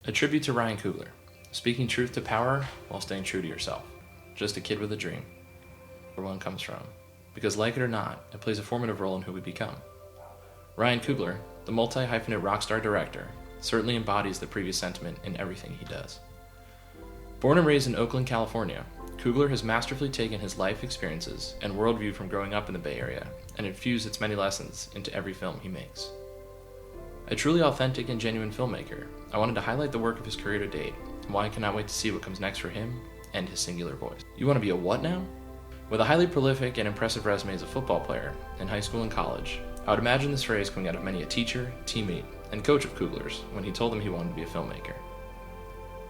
A tribute to Ryan Coogler, speaking truth to power while staying true to yourself. Just a kid with a dream, where one comes from. Because like it or not, it plays a formative role in who we become. Ryan Coogler, the multi-hyphenate rockstar director, certainly embodies the previous sentiment in everything he does. Born and raised in Oakland, California, Coogler has masterfully taken his life experiences and worldview from growing up in the Bay Area and infused its many lessons into every film he makes. A truly authentic and genuine filmmaker, I wanted to highlight the work of his career to date and why I cannot wait to see what comes next for him and his singular voice. You want to be a what now? With a highly prolific and impressive resume as a football player in high school and college, I would imagine this phrase coming out of many a teacher, teammate, and coach of Coogler's when he told them he wanted to be a filmmaker.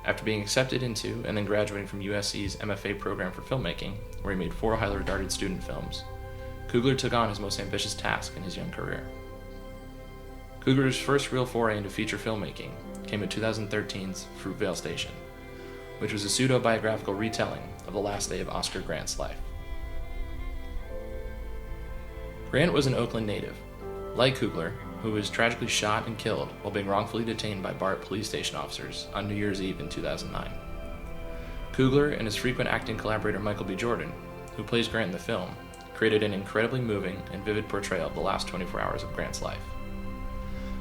After being accepted into and then graduating from USC's MFA program for filmmaking, where he made 4 highly regarded student films, Coogler took on his most ambitious task in his young career. Coogler's first real foray into feature filmmaking came at 2013's Fruitvale Station, which was a pseudo-biographical retelling of the last day of Oscar Grant's life. Grant was an Oakland native, like Coogler, who was tragically shot and killed while being wrongfully detained by BART police station officers on New Year's Eve in 2009. Coogler and his frequent acting collaborator Michael B. Jordan, who plays Grant in the film, created an incredibly moving and vivid portrayal of the last 24 hours of Grant's life.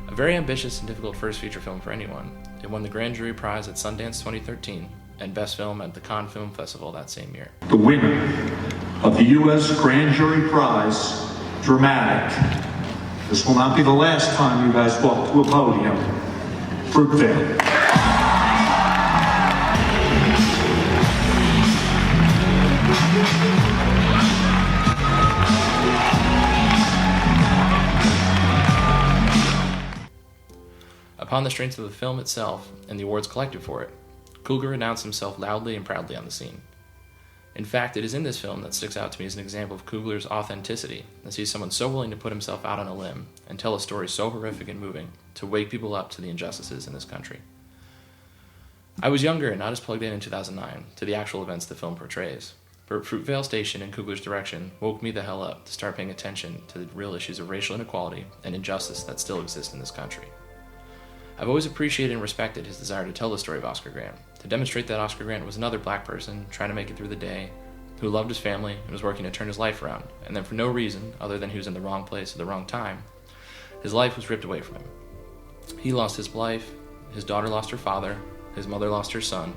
A very ambitious and difficult first feature film for anyone, it won the Grand Jury Prize at Sundance 2013 and Best Film at the Cannes Film Festival that same year. The winner of the U.S. Grand Jury Prize, Dramatic. This will not be the last time you guys walk to a podium. Fruitvale. Upon the strength of the film itself and the awards collected for it, Coogler announced himself loudly and proudly on the scene. In fact, it is in this film that sticks out to me as an example of Coogler's authenticity, as he's someone so willing to put himself out on a limb and tell a story so horrific and moving to wake people up to the injustices in this country. I was younger and not as plugged in 2009 to the actual events the film portrays, but Fruitvale Station and Coogler's direction woke me the hell up to start paying attention to the real issues of racial inequality and injustice that still exist in this country. I've always appreciated and respected his desire to tell the story of Oscar Grant, to demonstrate that Oscar Grant was another black person trying to make it through the day, who loved his family and was working to turn his life around, and then for no reason other than he was in the wrong place at the wrong time, his life was ripped away from him. He lost his life, his daughter lost her father, his mother lost her son,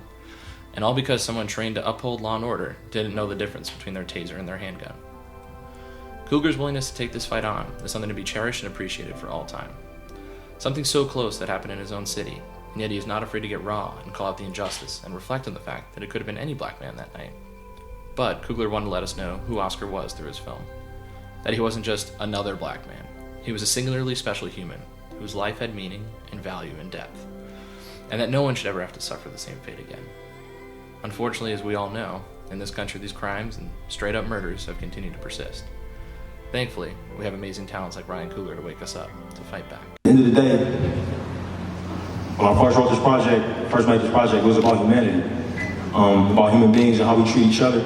and all because someone trained to uphold law and order didn't know the difference between their taser and their handgun. Coogler's willingness to take this fight on is something to be cherished and appreciated for all time. Something so close that happened in his own city, and yet he is not afraid to get raw and call out the injustice and reflect on the fact that it could have been any black man that night. But Coogler wanted to let us know who Oscar was through his film. That he wasn't just another black man. He was a singularly special human whose life had meaning and value and depth, and that no one should ever have to suffer the same fate again. Unfortunately, as we all know, in this country these crimes and straight-up murders have continued to persist. Thankfully, we have amazing talents like Ryan Coogler to wake us up, to fight back. At the end of the day, when I first made this project, it was about humanity, about human beings and how we treat each other,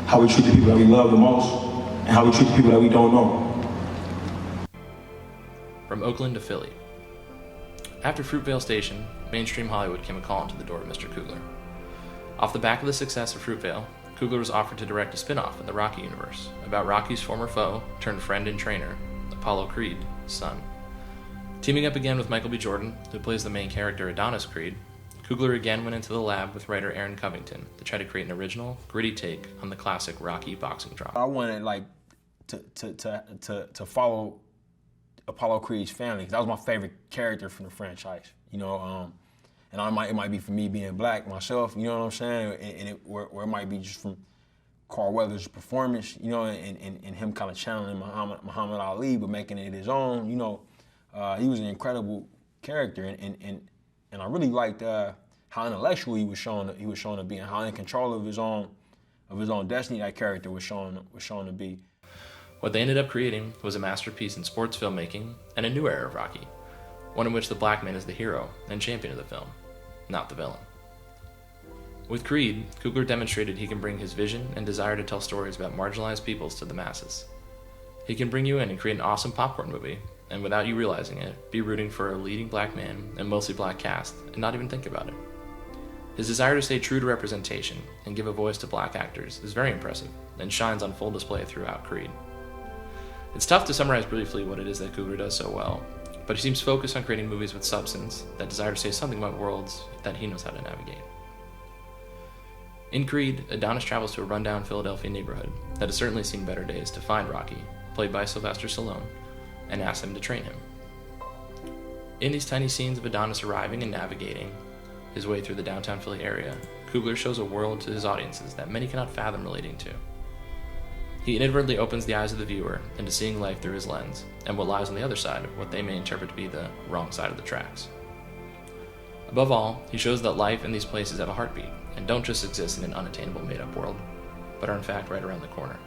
how we treat the people that we love the most, and how we treat the people that we don't know. From Oakland to Philly. After Fruitvale Station, mainstream Hollywood came a calling to the door of Mr. Coogler. Off the back of the success of Fruitvale, Coogler was offered to direct a spin-off in the Rocky universe about Rocky's former foe turned friend and trainer, Apollo Creed's son. Teaming up again with Michael B. Jordan, who plays the main character Adonis Creed, Coogler again went into the lab with writer Aaron Covington to try to create an original, gritty take on the classic Rocky boxing drama. I wanted to follow Apollo Creed's family, because that was my favorite character from the franchise. And it might be for me being black myself, you know what I'm saying? And or it might be just from Carl Weathers' performance, and him kind of channeling Muhammad Ali, but making it his own, he was an incredible character, and I really liked how intellectual he was shown to be, and how in control of his own destiny that character was shown to be. What they ended up creating was a masterpiece in sports filmmaking and a new era of Rocky, one in which the black man is the hero and champion of the film, not the villain. With Creed, Coogler demonstrated he can bring his vision and desire to tell stories about marginalized peoples to the masses. He can bring you in and create an awesome popcorn movie, and without you realizing it, be rooting for a leading black man and mostly black cast and not even think about it. His desire to stay true to representation and give a voice to black actors is very impressive and shines on full display throughout Creed. It's tough to summarize briefly what it is that Coogler does so well, but he seems focused on creating movies with substance that desire to say something about worlds that he knows how to navigate. In Creed, Adonis travels to a rundown Philadelphia neighborhood that has certainly seen better days to find Rocky, played by Sylvester Stallone, and asks him to train him. In these tiny scenes of Adonis arriving and navigating his way through the downtown Philly area, Coogler shows a world to his audiences that many cannot fathom relating to. He inadvertently opens the eyes of the viewer into seeing life through his lens and what lies on the other side of what they may interpret to be the wrong side of the tracks. Above all, he shows that life in these places have a heartbeat and don't just exist in an unattainable made-up world, but are in fact right around the corner.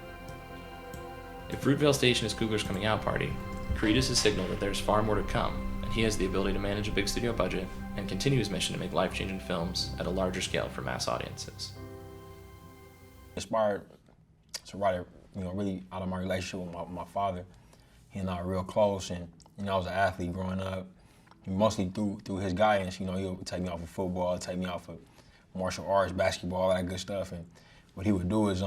If Fruitvale Station is Coogler's coming out party, Creed is his signal that there's far more to come, and he has the ability to manage a big studio budget and continue his mission to make life-changing films at a larger scale for mass audiences. Inspired to write it, really out of my relationship with my father. He and I are real close, and I was an athlete growing up. Mostly through his guidance, he would take me off of football, take me off of martial arts, basketball, all that good stuff. And what he would do is,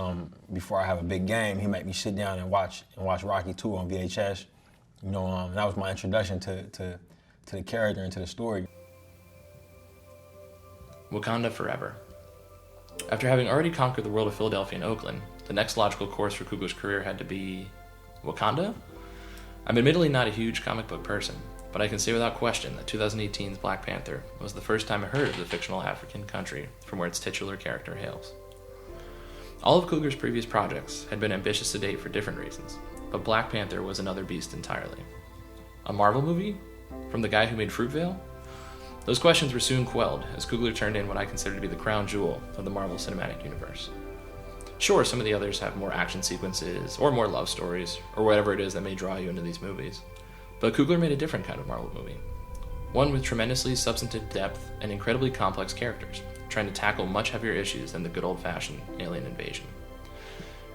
before I have a big game, he'd make me sit down and watch Rocky 2 on VHS. That was my introduction to the character and to the story. Wakanda Forever. After having already conquered the world of Philadelphia and Oakland, the next logical course for Coogler's career had to be Wakanda? I'm admittedly not a huge comic book person, but I can say without question that 2018's Black Panther was the first time I heard of the fictional African country from where its titular character hails. All of Coogler's previous projects had been ambitious to date for different reasons, but Black Panther was another beast entirely. A Marvel movie? From the guy who made Fruitvale? Those questions were soon quelled as Coogler turned in what I consider to be the crown jewel of the Marvel Cinematic Universe. Sure, some of the others have more action sequences, or more love stories, or whatever it is that may draw you into these movies, but Coogler made a different kind of Marvel movie. One with tremendously substantive depth and incredibly complex characters, trying to tackle much heavier issues than the good old-fashioned alien invasion.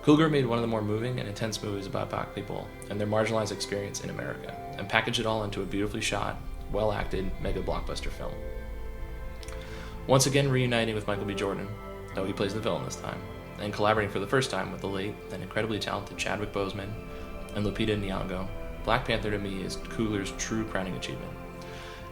Coogler made one of the more moving and intense movies about black people and their marginalized experience in America, and packaged it all into a beautifully shot, well-acted, mega-blockbuster film. Once again reuniting with Michael B. Jordan, though he plays the villain this time, and collaborating for the first time with the late and incredibly talented Chadwick Boseman and Lupita Nyong'o, Black Panther to me is Coogler's true crowning achievement.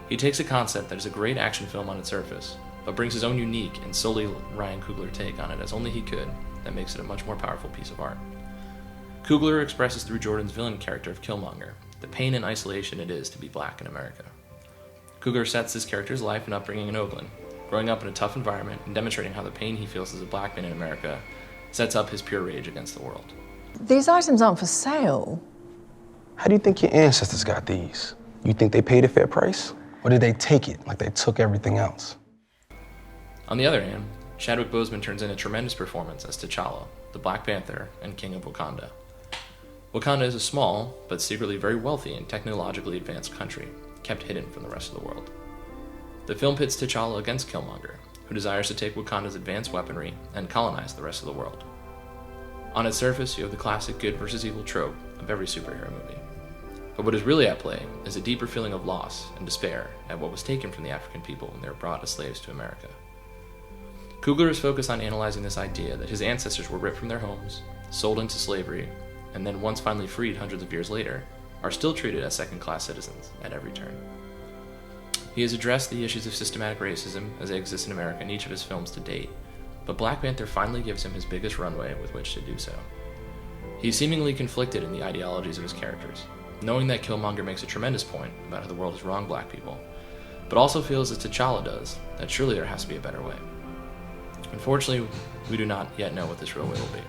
He takes a concept that is a great action film on its surface, but brings his own unique and solely Ryan Coogler take on it as only he could, that makes it a much more powerful piece of art. Coogler expresses through Jordan's villain character of Killmonger the pain and isolation it is to be black in America. Coogler sets this character's life and upbringing in Oakland, growing up in a tough environment and demonstrating how the pain he feels as a black man in America sets up his pure rage against the world. These items aren't for sale. How do you think your ancestors got these? You think they paid a fair price? Or did they take it like they took everything else? On the other hand, Chadwick Boseman turns in a tremendous performance as T'Challa, the Black Panther and King of Wakanda. Wakanda is a small, but secretly very wealthy and technologically advanced country, kept hidden from the rest of the world. The film pits T'Challa against Killmonger, who desires to take Wakanda's advanced weaponry and colonize the rest of the world. On its surface, you have the classic good versus evil trope of every superhero movie. But what is really at play is a deeper feeling of loss and despair at what was taken from the African people when they were brought as slaves to America. Coogler is focused on analyzing this idea that his ancestors were ripped from their homes, sold into slavery, and then once finally freed hundreds of years later, are still treated as second-class citizens at every turn. He has addressed the issues of systematic racism as they exist in America in each of his films to date, but Black Panther finally gives him his biggest runway with which to do so. He is seemingly conflicted in the ideologies of his characters, knowing that Killmonger makes a tremendous point about how the world has wronged black people, but also feels as T'Challa does, that surely there has to be a better way. Unfortunately, we do not yet know what this real way will be,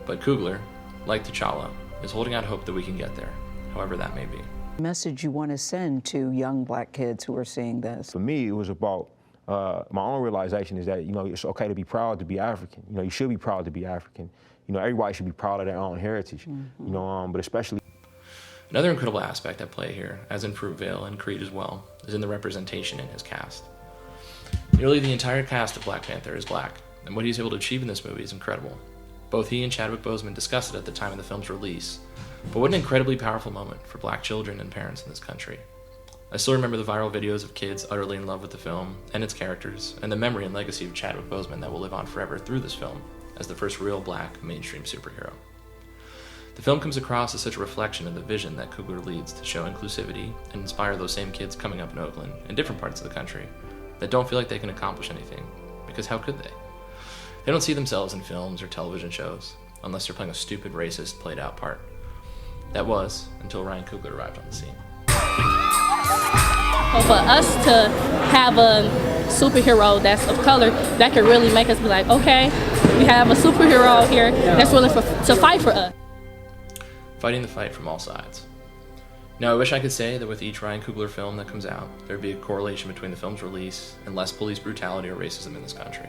but Coogler, like T'Challa, is holding out hope that we can get there, however that may be. Message you want to send to young black kids who are seeing this? For me, it was about my own realization is that, it's okay to be proud to be African. You should be proud to be African. Everybody should be proud of their own heritage, but especially. Another incredible aspect at play here, as in Fruitvale and Creed as well, is in the representation in his cast. Nearly the entire cast of Black Panther is black, and what he's able to achieve in this movie is incredible. Both he and Chadwick Boseman discussed it at the time of the film's release, but what an incredibly powerful moment for black children and parents in this country. I still remember the viral videos of kids utterly in love with the film and its characters, and the memory and legacy of Chadwick Boseman that will live on forever through this film as the first real black mainstream superhero. The film comes across as such a reflection of the vision that Coogler leads to show inclusivity and inspire those same kids coming up in Oakland and different parts of the country that don't feel like they can accomplish anything, because how could they? They don't see themselves in films or television shows unless they're playing a stupid, racist, played-out part. That was until Ryan Coogler arrived on the scene. For us to have a superhero that's of color, that could really make us be like, okay, we have a superhero here that's willing to fight for us. Fighting the fight from all sides. Now, I wish I could say that with each Ryan Coogler film that comes out, there'd be a correlation between the film's release and less police brutality or racism in this country.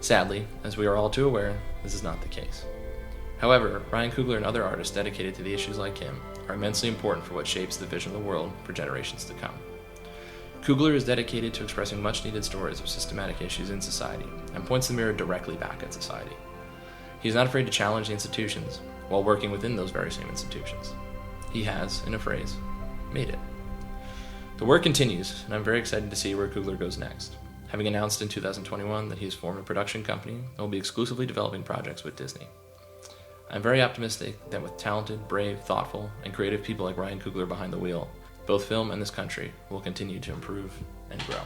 Sadly, as we are all too aware, this is not the case. However, Ryan Coogler and other artists dedicated to the issues like him are immensely important for what shapes the vision of the world for generations to come. Coogler is dedicated to expressing much-needed stories of systematic issues in society and points the mirror directly back at society. He is not afraid to challenge the institutions while working within those very same institutions. He has, in a phrase, made it. The work continues, and I'm very excited to see where Coogler goes next, having announced in 2021 that he has formed a production company and will be exclusively developing projects with Disney. I'm very optimistic that with talented, brave, thoughtful, and creative people like Ryan Coogler behind the wheel, both film and this country will continue to improve and grow.